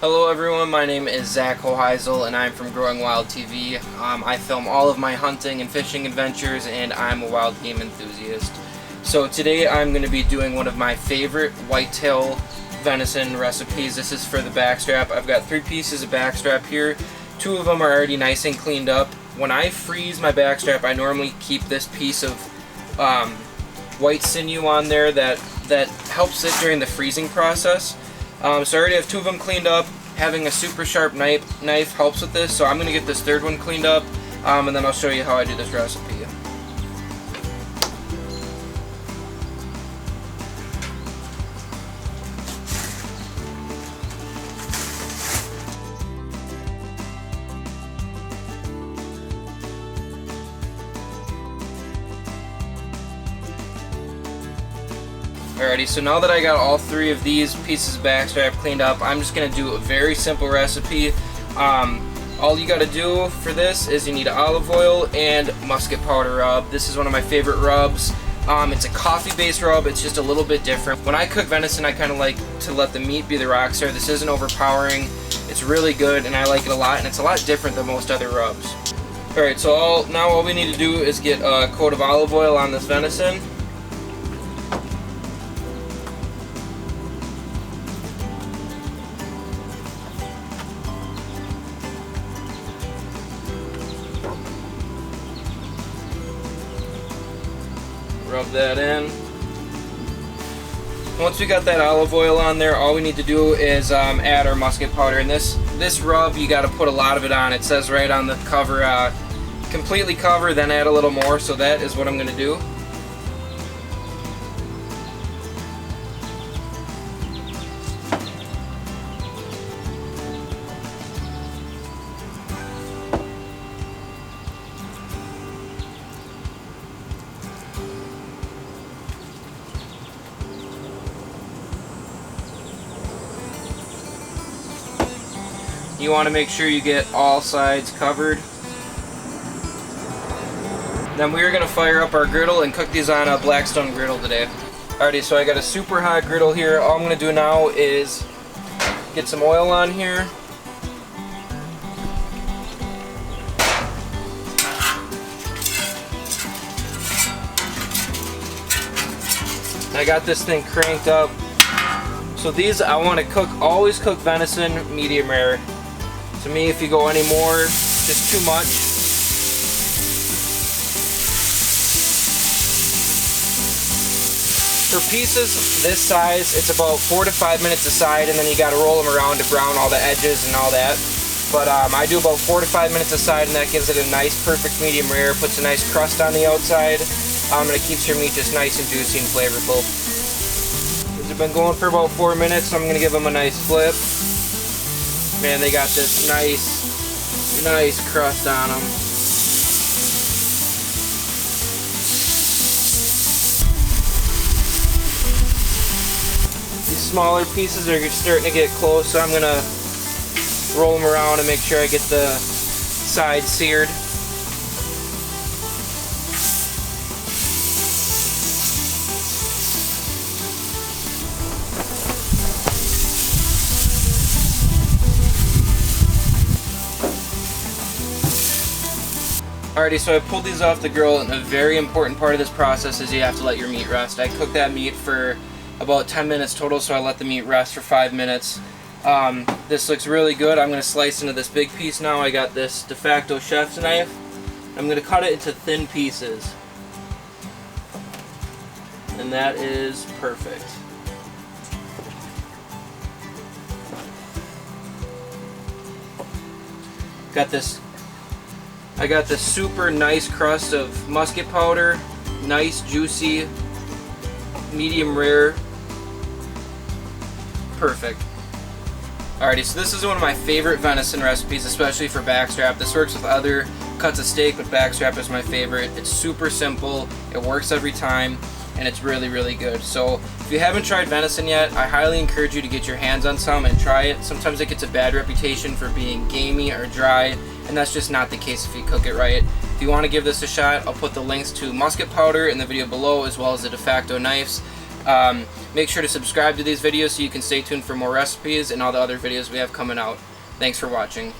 Hello everyone, my name is Zach Hoheisel and I'm from Growing Wild TV. I film all of my hunting and fishing adventures and I'm a wild game enthusiast. So today I'm going to be doing one of my favorite whitetail venison recipes. This is for the backstrap. I've got 3 pieces of backstrap here. 2 of them are already nice and cleaned up. When I freeze my backstrap, I normally keep this piece of white sinew on there that helps it during the freezing process. So I already have 2 of them cleaned up. Having a super sharp knife helps with this, so I'm going to get this 3rd one cleaned up, and then I'll show you how I do this recipe. Alrighty, so now that I got all 3 of these pieces of backstrap cleaned up, I'm just going to do a very simple recipe. All you got to do for this is you need olive oil and musket powder rub. This is one of my favorite rubs. It's a coffee-based rub. It's just a little bit different. When I cook venison, I kind of like to let the meat be the rock star. This isn't overpowering. It's really good, and I like it a lot, and it's a lot different than most other rubs. Alright, so now all we need to do is get a coat of olive oil on this venison. Rub that in. Once we got that olive oil on there, all we need to do is add our musket powder. And this rub, you got to put a lot of it on. It says right on the cover, completely cover, then add a little more. So that is what I'm going to do. You want to make sure you get all sides covered. Then we're going to fire up our griddle and cook these on a Blackstone griddle today. Alrighty, so I got a super hot griddle here. All I'm going to do now is get some oil on here. I got this thing cranked up. So these I want to cook, always cook venison medium rare. To me, if you go any more, just too much. For pieces this size, it's about 4 to 5 minutes a side, and then you got to roll them around to brown all the edges and all that. But I do about 4 to 5 minutes a side, and that gives it a nice, perfect medium rare. Puts a nice crust on the outside, and it keeps your meat just nice and juicy and flavorful. These have been going for about 4 minutes, so I'm going to give them a nice flip. Man, they got this nice crust on them. These smaller pieces are starting to get close, so I'm going to roll them around and make sure I get the sides seared. Alrighty, so I pulled these off the grill, and a very important part of this process is you have to let your meat rest. I cooked that meat for about 10 minutes total, so I let the meat rest for 5 minutes. This looks really good. I'm going to slice into this big piece now. I got this de facto chef's knife. I'm going to cut it into thin pieces. And that is perfect. I got this super nice crust of musket powder, nice juicy, medium rare, perfect. Alrighty, so this is one of my favorite venison recipes, especially for backstrap. This works with other cuts of steak, but backstrap is my favorite. It's super simple, it works every time, and it's really, really good. So if you haven't tried venison yet, I highly encourage you to get your hands on some and try it. Sometimes it gets a bad reputation for being gamey or dry, and that's just not the case if you cook it right. If you want to give this a shot, I'll put the links to musket powder in the video below, as well as the de facto knives. Make sure to subscribe to these videos so you can stay tuned for more recipes and all the other videos we have coming out. Thanks for watching.